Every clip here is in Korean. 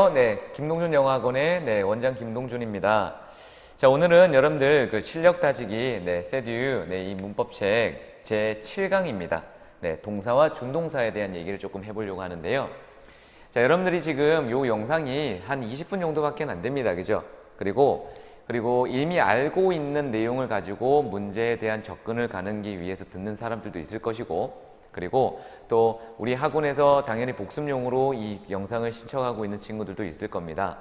안녕하세요. 김동준 영어학원의 원장 김동준입니다. 자, 오늘은 여러분들 그 실력 다지기 세듀 이 문법책 제 7강입니다. 동사와 준동사에 대한 얘기를 조금 해보려고 하는데요. 자, 여러분들이 지금 요 영상이 한 20분 정도밖에 안 됩니다. 그죠? 그리고 이미 알고 있는 내용을 가지고 문제에 대한 접근을 가는기 위해서 듣는 사람들도 있을 것이고, 그리고 또 우리 학원에서 당연히 복습용으로 이 영상을 신청하고 있는 친구들도 있을 겁니다.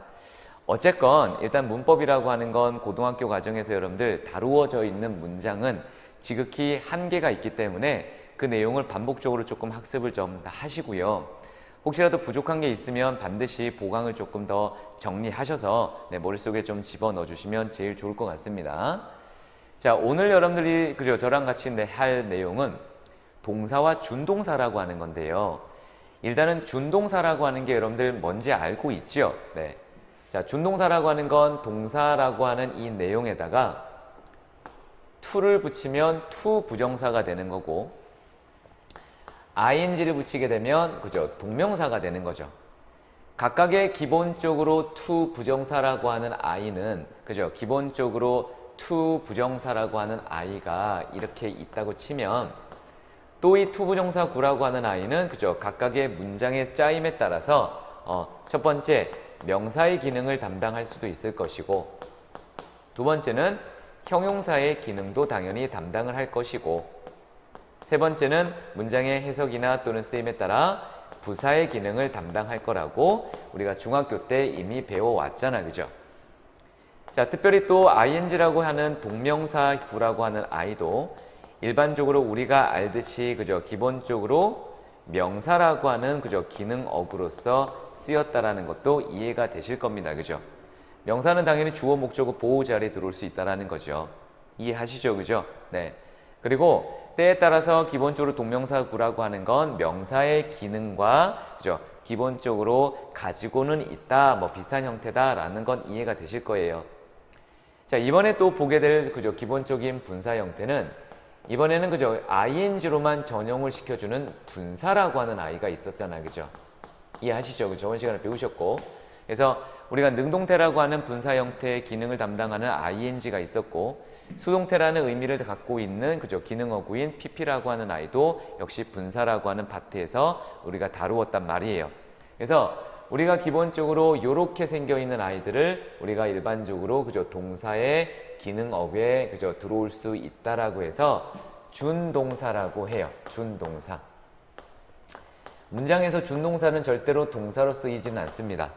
어쨌건 일단 문법이라고 하는 건 고등학교 과정에서 여러분들 다루어져 있는 문장은 지극히 한계가 있기 때문에 그 내용을 반복적으로 조금 학습을 좀 하시고요. 혹시라도 부족한 게 있으면 반드시 보강을 조금 더 정리하셔서 머릿속에 좀 집어넣어 주시면 제일 좋을 것 같습니다. 자, 오늘 여러분들이 저랑 같이 할 내용은 동사와 준동사라고 하는 건데요. 일단은 준동사라고 하는 게 여러분들 뭔지 알고 있죠? 자, 준동사라고 하는 건 동사라고 하는 이 내용에다가 to를 붙이면 to 부정사가 되는 거고, ing를 붙이게 되면 동명사가 되는 거죠. 각각의 기본적으로 to 부정사라고 하는 i는 기본적으로 to 부정사라고 하는 i가 이렇게 있다고 치면, 또 이 to 부정사 구라고 하는 i는 각각의 문장의 짜임에 따라서 첫 번째 명사의 기능을 담당할 수도 있을 것이고, 두 번째는 형용사의 기능도 당연히 담당을 할 것이고, 세 번째는 문장의 해석이나 또는 쓰임에 따라 부사의 기능을 담당할 거라고 우리가 중학교 때 이미 배워왔잖아, 그죠? 자, 특별히 또 ing라고 하는 동명사 구라고 하는 i도 일반적으로 우리가 알듯이 기본적으로 명사라고 하는 기능 어구로서 쓰였다라는 것도 이해가 되실 겁니다. 그죠? 명사는 당연히 주어, 목적어, 보호 자리에 들어올 수 있다라는 거죠. 이해하시죠? 그죠? 그리고 때에 따라서 기본적으로 동명사 구라고 하는 건 명사의 기능과 기본적으로 가지고는 있다, 비슷한 형태다라는 건 이해가 되실 거예요. 자, 이번에 또 보게 될 기본적인 분사 형태는 이번에는 ing로만 전용을 시켜주는 분사라고 하는 i가 있었잖아요. 그죠? 이해하시죠? 저번 시간에 배우셨고. 그래서 우리가 능동태라고 하는 분사 형태의 기능을 담당하는 ing가 있었고, 수동태라는 의미를 갖고 있는 기능어구인 pp라고 하는 i도 역시 분사라고 하는 파트에서 우리가 다루었단 말이에요. 그래서 우리가 기본적으로 이렇게 생겨 있는 아이들을 우리가 일반적으로 동사의 기능 어구에 들어올 수 있다라고 해서 준동사라고 해요. 준동사. 문장에서 준동사는 절대로 동사로 쓰이지는 않습니다.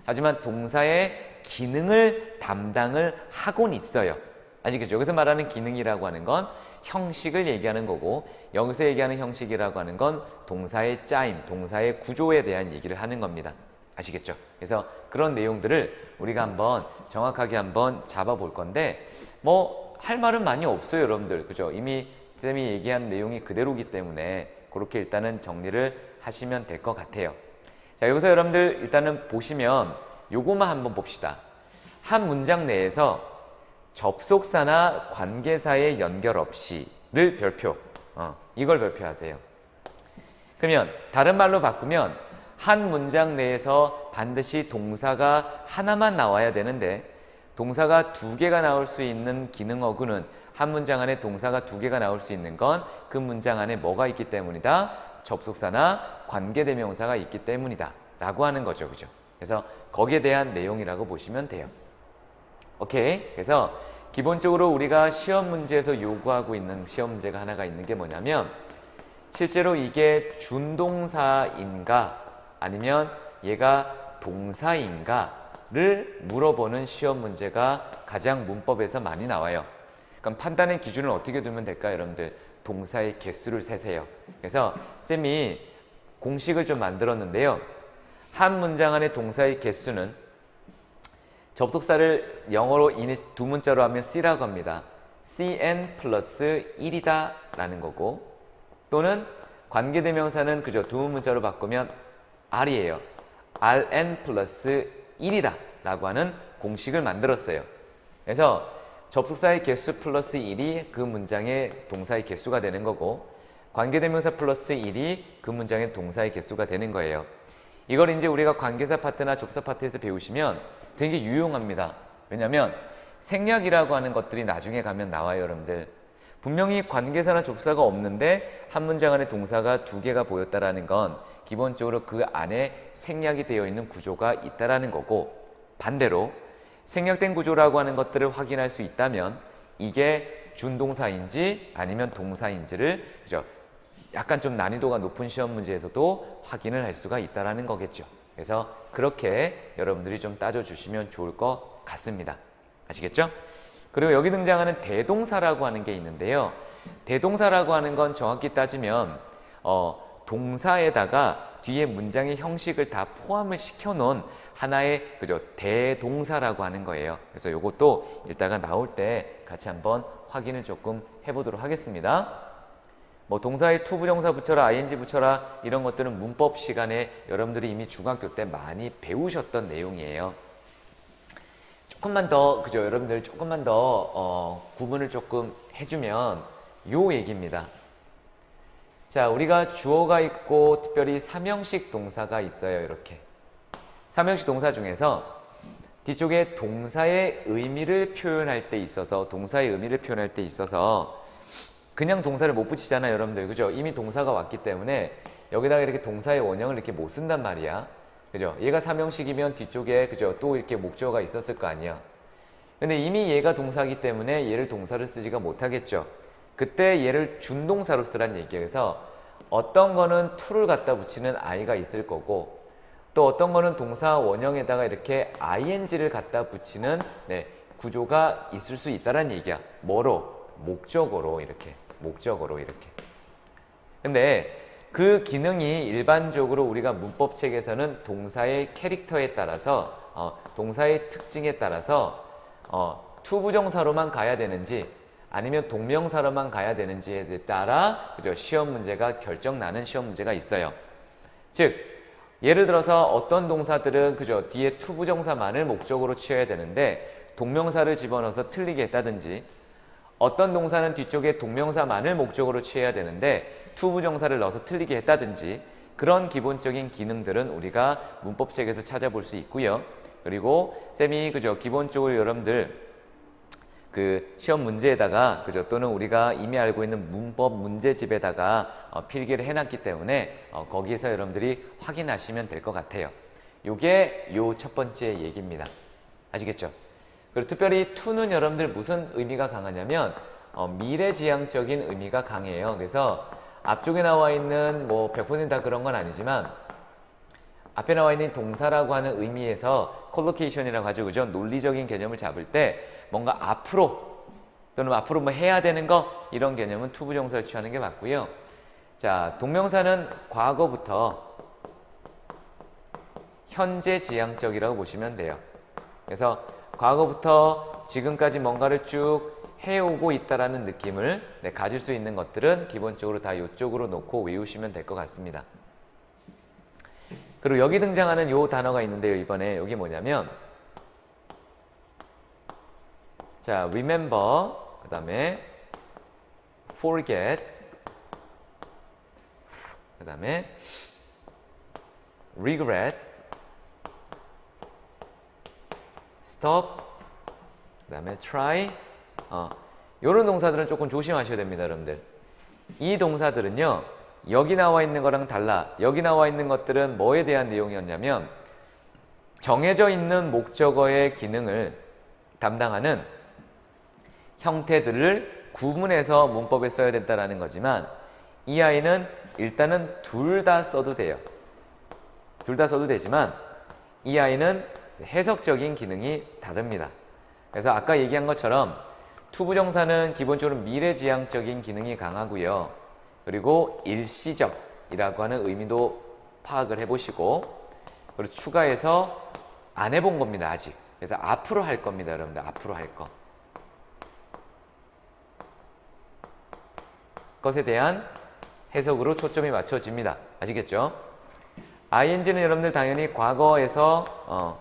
하지만 동사의 기능을 담당을 하곤 있어요. 아시겠죠? 여기서 말하는 기능이라고 하는 건 형식을 얘기하는 거고, 여기서 얘기하는 형식이라고 하는 건 동사의 짜임, 동사의 구조에 대한 얘기를 하는 겁니다. 아시겠죠? 그래서 그런 내용들을 우리가 한번 정확하게 한번 잡아볼 건데, 할 말은 많이 없어요, 여러분들. 그죠? 이미 쌤이 얘기한 내용이 그대로기 때문에 그렇게 일단은 정리를 하시면 될 것 같아요. 자, 여기서 여러분들 일단은 보시면 요것만 한번 봅시다. 한 문장 내에서 접속사나 관계사의 연결 없이를 별표, 이걸 별표하세요. 그러면 다른 말로 바꾸면 한 문장 내에서 반드시 동사가 하나만 나와야 되는데, 동사가 두 개가 나올 수 있는 기능 어구는, 한 문장 안에 동사가 두 개가 나올 수 있는 건 그 문장 안에 뭐가 있기 때문이다? 접속사나 관계대명사가 있기 때문이다 라고 하는 거죠. 그죠? 그래서 거기에 대한 내용이라고 보시면 돼요. 오케이? 그래서 기본적으로 우리가 시험 문제에서 요구하고 있는 시험 문제가 하나가 있는 게 뭐냐면, 실제로 이게 준동사인가 아니면 얘가 동사인가를 물어보는 시험 문제가 가장 문법에서 많이 나와요. 그럼 판단의 기준을 어떻게 두면 될까요, 여러분들? 동사의 개수를 세세요. 그래서 쌤이 공식을 좀 만들었는데요. 한 문장 안의 동사의 개수는 접속사를 영어로 두 문자로 하면 C라고 합니다. CN 플러스 1이다 라는 거고, 또는 관계대명사는 두 문자로 바꾸면 R이에요. RN 플러스 1이다 라고 하는 공식을 만들었어요. 그래서 접속사의 개수 플러스 1이 그 문장의 동사의 개수가 되는 거고, 관계대명사 플러스 1이 그 문장의 동사의 개수가 되는 거예요. 이걸 이제 우리가 관계사 파트나 접사 파트에서 배우시면 되게 유용합니다. 왜냐하면 생략이라고 하는 것들이 나중에 가면 나와요, 여러분들. 분명히 관계사나 접사가 없는데 한 문장 안에 동사가 2개가 보였다라는 건 기본적으로 그 안에 생략이 되어 있는 구조가 있다라는 거고, 반대로 생략된 구조라고 하는 것들을 확인할 수 있다면 이게 준동사인지 아니면 동사인지를, 그죠? 약간 좀 난이도가 높은 시험 문제에서도 확인을 할 수가 있다라는 거겠죠. 그래서 그렇게 여러분들이 좀 따져주시면 좋을 것 같습니다. 아시겠죠? 그리고 여기 등장하는 대동사라고 하는 게 있는데요. 대동사라고 하는 건 정확히 따지면 동사에다가 뒤에 문장의 형식을 다 포함을 시켜놓은 하나의, 그죠, 대동사라고 하는 거예요. 그래서 이것도 이따가 나올 때 같이 한번 확인을 조금 해보도록 하겠습니다. 뭐 동사에 to 부정사 붙여라, ing 붙여라 이런 것들은 문법 시간에 여러분들이 이미 중학교 때 많이 배우셨던 내용이에요. 조금만 더, 그죠, 여러분들 조금만 더 구분을 조금 해주면 요 얘기입니다. 자, 우리가 주어가 있고 특별히 삼형식 동사가 있어요. 이렇게 삼형식 동사 중에서 뒤쪽에 동사의 의미를 표현할 때 있어서 그냥 동사를 못 붙이잖아요, 여러분들. 그죠? 이미 동사가 왔기 때문에 여기다가 이렇게 동사의 원형을 이렇게 못 쓴단 말이야. 그죠? 얘가 삼형식이면 뒤쪽에, 그죠, 또 이렇게 목적어가 있었을 거 아니야. 근데 이미 얘가 동사이기 때문에 얘를 동사를 쓰지가 못하겠죠. 그때 얘를 준동사로 쓰란 얘기예요. 그래서 어떤 거는 to를 갖다 붙이는 i가 있을 거고, 또 어떤 거는 동사 원형에다가 이렇게 ing를 갖다 붙이는 구조가 있을 수 있다는 얘기야. 뭐로? 목적어로 이렇게. 근데 그 기능이 일반적으로 우리가 문법책에서는 동사의 캐릭터에 따라서 동사의 특징에 따라서 to 부정사로만 가야 되는지 아니면 동명사로만 가야 되는지에 따라, 그죠, 시험 문제가 결정나는 시험 문제가 있어요. 즉 예를 들어서 어떤 동사들은, 그죠, 뒤에 to 부정사만을 목적으로 취해야 되는데 동명사를 집어넣어서 틀리게 했다든지, 어떤 동사는 뒤쪽에 동명사만을 목적으로 취해야 되는데 to 부정사를 넣어서 틀리게 했다든지, 그런 기본적인 기능들은 우리가 문법책에서 찾아볼 수 있고요. 그리고 쌤이, 그죠, 기본적으로 여러분들 그 시험 문제에다가, 그죠, 또는 우리가 이미 알고 있는 문법 문제집에다가 필기를 해놨기 때문에 거기에서 여러분들이 확인하시면 될 것 같아요. 요게 요 첫 번째 얘기입니다. 아시겠죠? 그리고 특별히 to는 여러분들 무슨 의미가 강하냐면 미래지향적인 의미가 강해요. 그래서 앞쪽에 나와 있는 뭐 100% 다 그런 건 아니지만 앞에 나와 있는 동사라고 하는 의미에서 콜로케이션이라고 하죠. 그죠? 논리적인 개념을 잡을 때 뭔가 앞으로 또는 앞으로 뭐 해야 되는 거, 이런 개념은 to 부정사를 취하는 게 맞고요. 자, 동명사는 과거부터 현재 지향적이라고 보시면 돼요. 그래서 과거부터 지금까지 뭔가를 쭉 해오고 있다라는 느낌을 가질 수 있는 것들은 기본적으로 다 이쪽으로 놓고 외우시면 될 것 같습니다. 그리고 여기 등장하는 요 단어가 있는데요. 이번에 여기 뭐냐면, 자, remember, 그 다음에 forget, 그 다음에 regret, stop, 그 다음에 try, 요런 동사들은 조금 조심하셔야 됩니다, 여러분들. 이 동사들은요, 여기 나와 있는 거랑 달라. 여기 나와 있는 것들은 뭐에 대한 내용이었냐면, 정해져 있는 목적어의 기능을 담당하는 형태들을 구분해서 문법에 써야 된다는 거지만, 이 아이는 일단은 둘 다 써도 돼요. 둘 다 써도 되지만 이 아이는 해석적인 기능이 다릅니다. 그래서 아까 얘기한 것처럼 to 부정사는 기본적으로 미래지향적인 기능이 강하고요. 그리고 일시적이라고 하는 의미도 파악을 해보시고, 그리고 추가해서 안 해본 겁니다, 아직. 그래서 앞으로 할 겁니다, 여러분들. 앞으로 할 거. 것에 대한 해석으로 초점이 맞춰집니다. 아시겠죠? ing는 여러분들 당연히 과거에서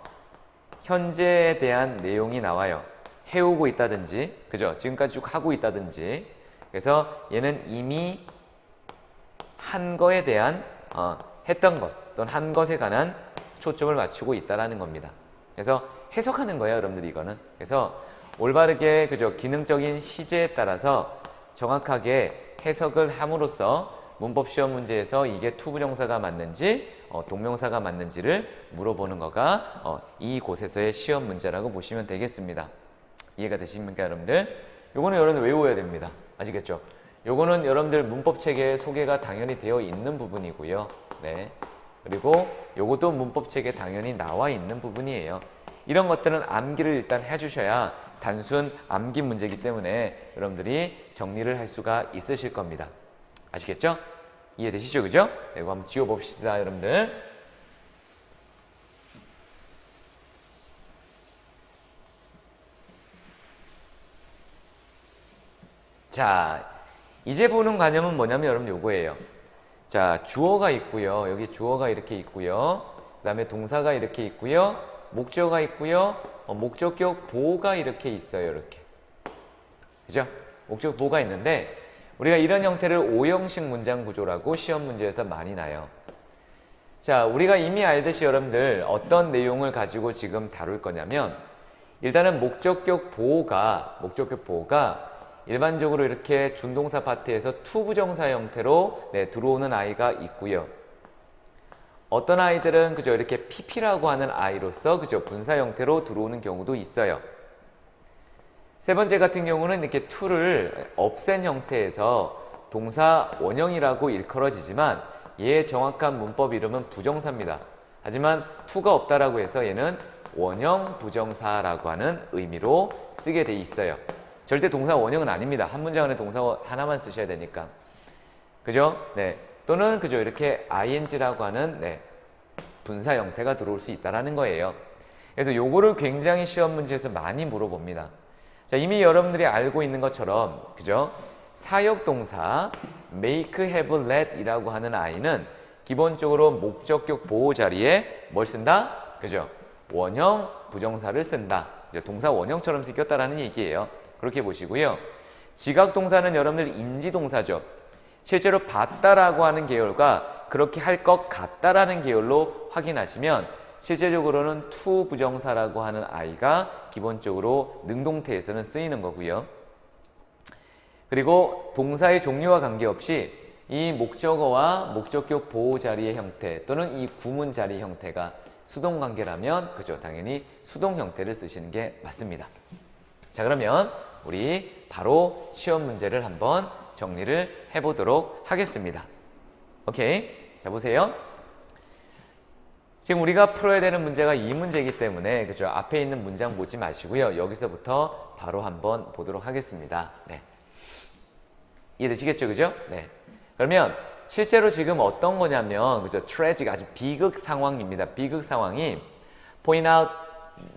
현재에 대한 내용이 나와요. 해오고 있다든지, 그죠? 지금까지 쭉 하고 있다든지. 그래서 얘는 이미 한 거에 대한 했던 것, 또는 한 것에 관한 초점을 맞추고 있다라는 겁니다. 그래서 해석하는 거예요, 여러분들이 이거는. 그래서 올바르게 그죠 기능적인 시제에 따라서 정확하게 해석을 함으로써 문법 시험 문제에서 이게 투부정사가 맞는지 동명사가 맞는지를 물어보는 거가 이곳에서의 시험 문제라고 보시면 되겠습니다. 이해가 되십니까, 여러분들? 요거는 여러분 외워야 됩니다. 아시겠죠? 요거는 여러분들 문법 체계에 소개가 당연히 되어 있는 부분이고요. 네. 그리고 요것도 문법 체계에 당연히 나와 있는 부분이에요. 이런 것들은 암기를 일단 해주셔야 단순 암기 문제이기 때문에 여러분들이 정리를 할 수가 있으실 겁니다. 아시겠죠? 이해되시죠? 그죠? 네, 이거 한번 지워봅시다, 여러분들. 자, 이제 보는 관념은 뭐냐면 여러분 요거예요. 자, 주어가 있고요. 여기 주어가 이렇게 있고요. 그 다음에 동사가 이렇게 있고요. 목적어가 있고요. 목적격 보호가 이렇게 있어요. 이렇게. 그죠? 목적 보호가 있는데 우리가 이런 형태를 오형식 문장 구조라고 시험 문제에서 많이 나요. 자, 우리가 이미 알듯이 여러분들 어떤 내용을 가지고 지금 다룰 거냐면 일단은 목적격 보호가 일반적으로 이렇게 준동사 파트에서 투부정사 형태로 들어오는 아이가 있고요. 어떤 아이들은 그죠 이렇게 PP라고 하는 아이로서 그죠 분사 형태로 들어오는 경우도 있어요. 세 번째 같은 경우는 이렇게 to를 없앤 형태에서 동사 원형이라고 일컬어지지만 얘의 정확한 문법 이름은 부정사입니다. 하지만 to가 없다라고 해서 얘는 원형 부정사라고 하는 의미로 쓰게 돼 있어요. 절대 동사 원형은 아닙니다. 한 문장 안에 동사 하나만 쓰셔야 되니까. 그죠? 네. 또는 그죠 이렇게 ing라고 하는 분사 형태가 들어올 수 있다라는 거예요. 그래서 요거를 굉장히 시험 문제에서 많이 물어봅니다. 자, 이미 여러분들이 알고 있는 것처럼 그죠? 사역 동사 make, have, let 이라고 하는 아이는 기본적으로 목적격 보호 자리에 뭘 쓴다? 그죠? 원형 부정사를 쓴다. 동사 원형처럼 생겼다라는 얘기예요. 그렇게 보시고요. 지각 동사는 여러분들 인지 동사죠. 실제로 봤다라고 하는 계열과 그렇게 할 것 같다라는 계열로 확인하시면 실제적으로는 to 부정사라고 하는 아이가 기본적으로 능동태에서는 쓰이는 거고요. 그리고 동사의 종류와 관계없이 이 목적어와 목적격 보호 자리의 형태 또는 이 구문 자리 형태가 수동 관계라면 그죠 당연히 수동 형태를 쓰시는 게 맞습니다. 자, 그러면 우리 바로 시험 문제를 한번 정리를 해보도록 하겠습니다. 오케이, 자 보세요. 지금 우리가 풀어야 되는 문제가 이 문제이기 때문에 그죠 앞에 있는 문장 보지 마시고요. 여기서부터 바로 한번 보도록 하겠습니다. 네. 이해되시겠죠, 그죠? 네. 그러면 실제로 지금 어떤 거냐면 그죠 tragic 아주 비극 상황입니다. 비극 상황이 point out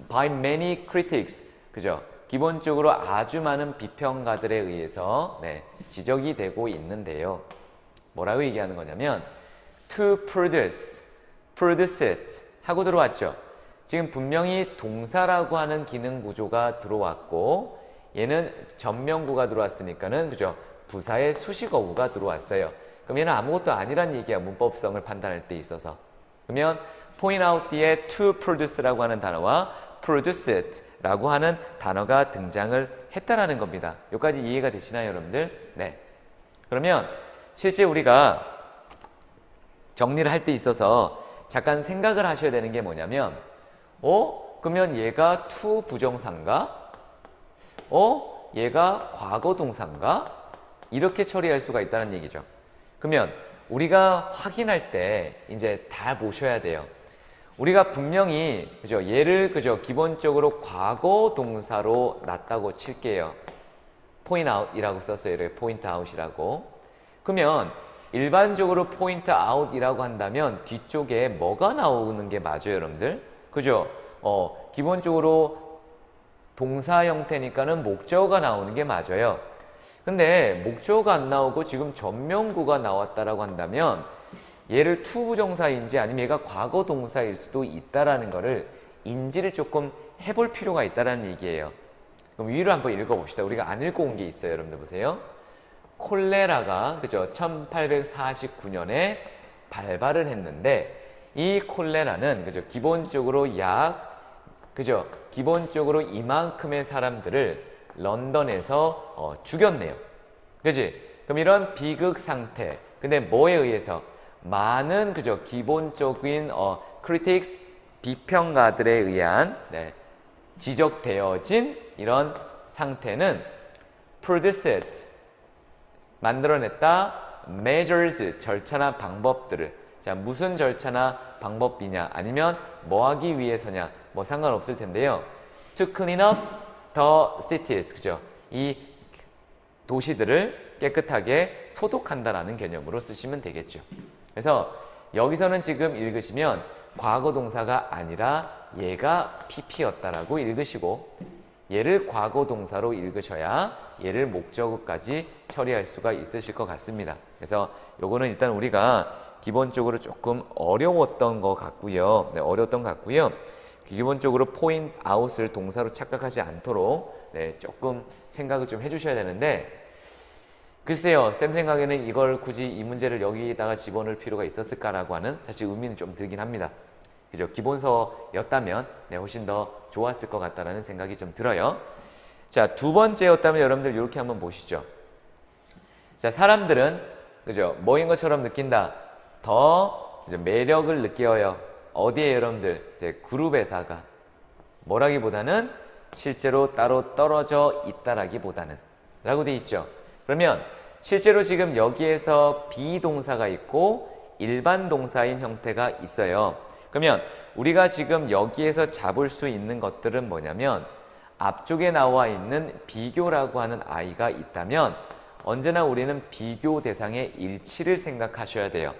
by many critics 그죠? 기본적으로 아주 많은 비평가들에 의해서 지적이 되고 있는데요. 뭐라고 얘기하는 거냐면 to produce it 하고 들어왔죠. 지금 분명히 동사라고 하는 기능 구조가 들어왔고 얘는 전명구가 들어왔으니까는 그죠? 부사의 수식어구가 들어왔어요. 그럼 얘는 아무것도 아니란 얘기야. 문법성을 판단할 때 있어서. 그러면 point out 뒤에 to produce라고 하는 단어와 produce it 라고 하는 단어가 등장을 했다라는 겁니다. 여기까지 이해가 되시나요, 여러분들? 네. 그러면 실제 우리가 정리를 할 때 있어서 잠깐 생각을 하셔야 되는 게 뭐냐면 그러면 얘가 to 부정사인가? 얘가 과거 동사인가? 이렇게 처리할 수가 있다는 얘기죠. 그러면 우리가 확인할 때 이제 다 보셔야 돼요. 우리가 분명히 그죠 얘를 그죠 기본적으로 과거 동사로 놨다고 칠게요. point out이라고 썼어요. 이렇게 point out이라고. 그러면 일반적으로 point out이라고 한다면 뒤쪽에 뭐가 나오는 게 맞아요, 여러분들? 그죠? 기본적으로 동사 형태니까는 목적어가 나오는 게 맞아요. 근데 목적어가 안 나오고 지금 전명구가 나왔다라고 한다면 얘를 to 부정사인지 아니면 얘가 과거 동사일 수도 있다라는 거를 인지를 조금 해볼 필요가 있다라는 얘기예요. 그럼 위로 한번 읽어봅시다. 우리가 안 읽어온 게 있어요. 여러분들 보세요. 콜레라가 그죠 1849년에 발발을 했는데 이 콜레라는 그죠? 기본적으로 그죠? 기본적으로 이만큼의 사람들을 런던에서 죽였네요. 그지? 그럼 이런 비극 상태. 근데 뭐에 의해서? 많은 그죠? 기본적인 critics 비평가들에 의한 지적되어진 이런 상태는 produced 만들어냈다 measures 절차나 방법들을 자 무슨 절차나 방법이냐 아니면 뭐 하기 위해서냐 뭐 상관없을 텐데요. To clean up the cities 그죠? 이 도시들을 깨끗하게 소독한다라는 개념으로 쓰시면 되겠죠. 그래서 여기서는 지금 읽으시면 과거 동사가 아니라 얘가 PP였다라고 읽으시고 얘를 과거 동사로 읽으셔야 얘를 목적어까지 처리할 수가 있으실 것 같습니다. 그래서 요거는 일단 우리가 기본적으로 조금 어려웠던 것 같고요. 네, 어려웠던 것 같고요. 기본적으로 point out을 동사로 착각하지 않도록 조금 생각을 좀 해주셔야 되는데 글쎄요, 쌤 생각에는 이걸 굳이 이 문제를 여기다가 집어넣을 필요가 있었을까라고 하는 사실 의미는 좀 들긴 합니다. 그죠? 기본서였다면 훨씬 더 좋았을 것 같다라는 생각이 좀 들어요. 자, 두 번째였다면 여러분들 이렇게 한번 보시죠. 자, 사람들은 그죠? 뭐인 것처럼 느낀다. 더 그죠? 매력을 느껴요. 어디에 여러분들? 이제 그룹에서가 뭐라기보다는 실제로 따로 떨어져 있다라기보다는 라고 돼 있죠. 그러면 실제로 지금 여기에서 비동사가 있고 일반 동사인 형태가 있어요. 그러면 우리가 지금 여기에서 잡을 수 있는 것들은 뭐냐면 앞쪽에 나와 있는 비교라고 하는 아이가 있다면 언제나 우리는 비교 대상의 일치를 생각하셔야 돼요.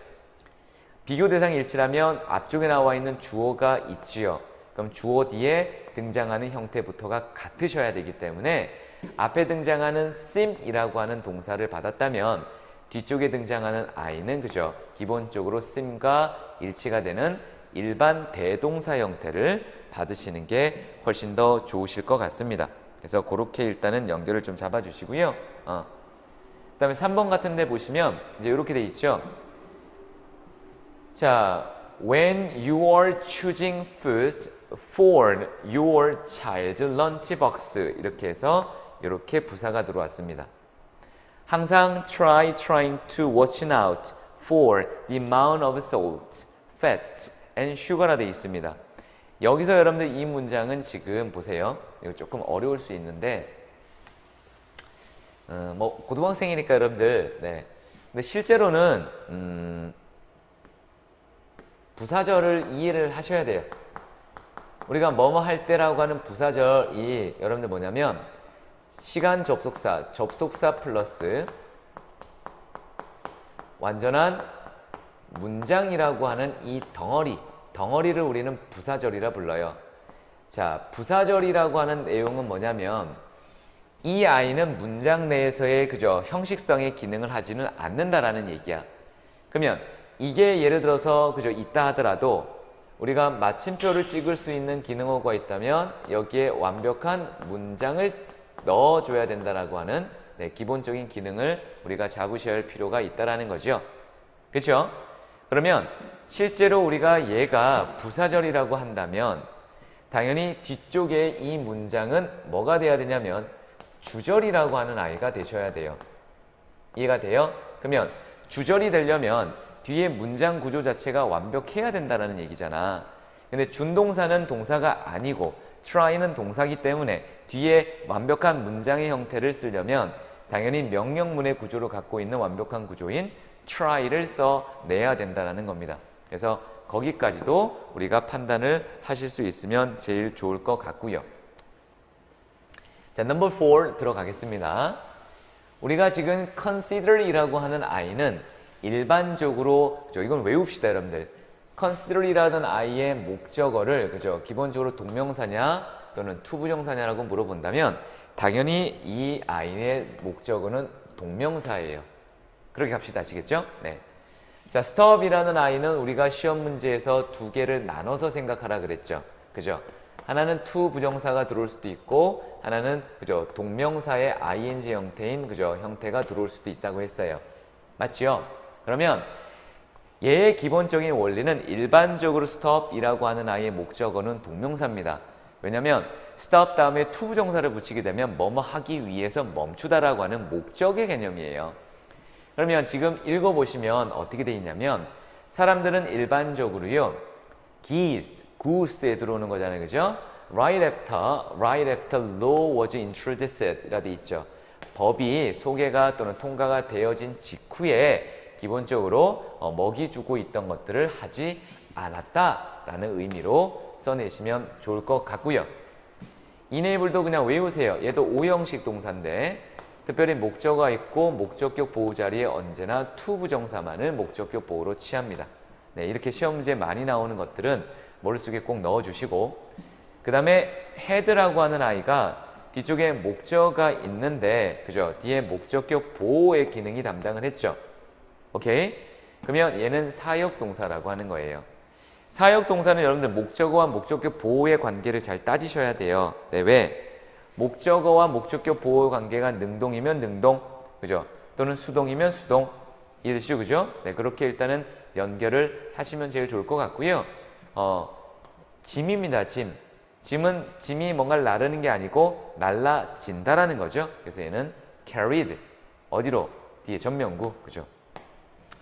비교 대상의 일치라면 앞쪽에 나와 있는 주어가 있지요. 그럼 주어 뒤에 등장하는 형태부터가 같으셔야 되기 때문에 앞에 등장하는 seem이라고 하는 동사를 받았다면 뒤쪽에 등장하는 I는 그죠? 기본적으로 seem과 일치가 되는 일반 대동사 형태를 받으시는 게 훨씬 더 좋으실 것 같습니다. 그래서 그렇게 일단은 연결을 좀 잡아주시고요. 그 다음에 3번 같은 데 보시면 이제 이렇게 돼 있죠. 자, when you are choosing food for your child's lunchbox 이렇게 해서 이렇게 부사가 들어왔습니다. 항상 trying to watch out for the amount of salt, fat, and sugar라 되어 있습니다. 여기서 여러분들 이 문장은 지금 보세요. 이거 조금 어려울 수 있는데 뭐 고등학생이니까 여러분들 근데 실제로는 부사절을 이해를 하셔야 돼요. 우리가 뭐뭐 할 때라고 하는 부사절이 여러분들 뭐냐면 시간 접속사 플러스 완전한 문장이라고 하는 이 덩어리를 우리는 부사절이라 불러요. 자, 부사절이라고 하는 내용은 뭐냐면 이 아이는 문장 내에서의 그저 형식성의 기능을 하지는 않는다라는 얘기야. 그러면 이게 예를 들어서 그저 있다 하더라도 우리가 마침표를 찍을 수 있는 기능어가 있다면 여기에 완벽한 문장을 넣어줘야 된다라고 하는 기본적인 기능을 우리가 잡으셔야 할 필요가 있다라는 거죠. 그렇죠? 그러면 실제로 우리가 얘가 부사절이라고 한다면 당연히 뒤쪽에 이 문장은 뭐가 돼야 되냐면 주절이라고 하는 아이가 되셔야 돼요. 이해가 돼요? 그러면 주절이 되려면 뒤에 문장 구조 자체가 완벽해야 된다는 얘기잖아. 근데 준동사는 동사가 아니고 try는 동사기 때문에 뒤에 완벽한 문장의 형태를 쓰려면 당연히 명령문의 구조를 갖고 있는 완벽한 구조인 try를 써내야 된다는 겁니다. 그래서 거기까지도 우리가 판단을 하실 수 있으면 제일 좋을 것 같고요. 자, 넘버 4 들어가겠습니다. 우리가 지금 consider이라고 하는 아이는 일반적으로 이건 외웁시다 여러분들. consider이라는 아이의 목적어를 그죠? 기본적으로 동명사냐 또는 투부정사냐라고 물어본다면 당연히 이 아이의 목적어는 동명사예요. 그렇게 갑시다. 아시겠죠? 네. 자, stop이라는 아이는 우리가 시험 문제에서 두 개를 나눠서 생각하라 그랬죠. 그죠? 하나는 to 부정사가 들어올 수도 있고 하나는 그죠? 동명사의 ing 형태인 그죠? 형태가 들어올 수도 있다고 했어요. 맞죠? 그러면 얘의 기본적인 원리는 일반적으로 stop이라고 하는 아이의 목적어는 동명사입니다. 왜냐하면 stop 다음에 to 부정사를 붙이게 되면 뭐뭐 하기 위해서 멈추다라고 하는 목적의 개념이에요. 그러면 지금 읽어보시면 어떻게 돼 있냐면 사람들은 일반적으로요 geese, goose에 들어오는 거잖아요. 그죠? right after law was introduced 이라 돼 있죠. 법이 소개가 또는 통과가 되어진 직후에 기본적으로 먹이 주고 있던 것들을 하지 않았다라는 의미로 써내시면 좋을 것 같고요. enable도 그냥 외우세요. 얘도 오형식 동사인데 특별히 목적어가 있고 목적격 보호 자리에 언제나 to 부정사만을 목적격 보호로 취합니다. 네, 이렇게 시험 문제 많이 나오는 것들은 머릿속에 꼭 넣어주시고 그 다음에 head라고 하는 아이가 뒤쪽에 목적어가 있는데 그죠? 뒤에 목적격 보호의 기능이 담당을 했죠. 오케이? 그러면 얘는 사역동사라고 하는 거예요. 사역동사는 여러분들 목적어와 목적격 보호의 관계를 잘 따지셔야 돼요. 네, 왜? 목적어와 목적격 보호 관계가 능동이면 능동, 그죠? 또는 수동이면 수동, 이해되시죠? 그죠? 네, 그렇게 일단은 연결을 하시면 제일 좋을 것 같고요. 짐입니다, 짐. 짐이 뭔가를 나르는 게 아니고 날라진다라는 거죠. 그래서 얘는 carried. 어디로? 뒤에 전면구, 그죠?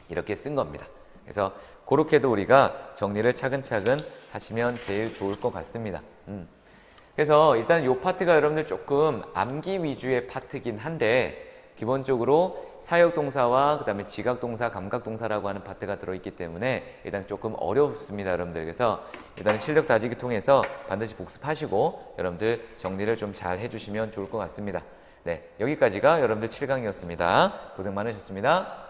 이렇게 쓴 겁니다. 그래서 그렇게도 우리가 정리를 차근차근 하시면 제일 좋을 것 같습니다. 그래서 일단 이 파트가 여러분들 조금 암기 위주의 파트긴 한데 기본적으로 사역동사와 그 다음에 지각동사, 감각동사라고 하는 파트가 들어있기 때문에 일단 조금 어렵습니다, 여러분들. 그래서 일단 실력 다지기 통해서 반드시 복습하시고 여러분들 정리를 좀 잘 해주시면 좋을 것 같습니다. 네, 여기까지가 여러분들 7강이었습니다. 고생 많으셨습니다.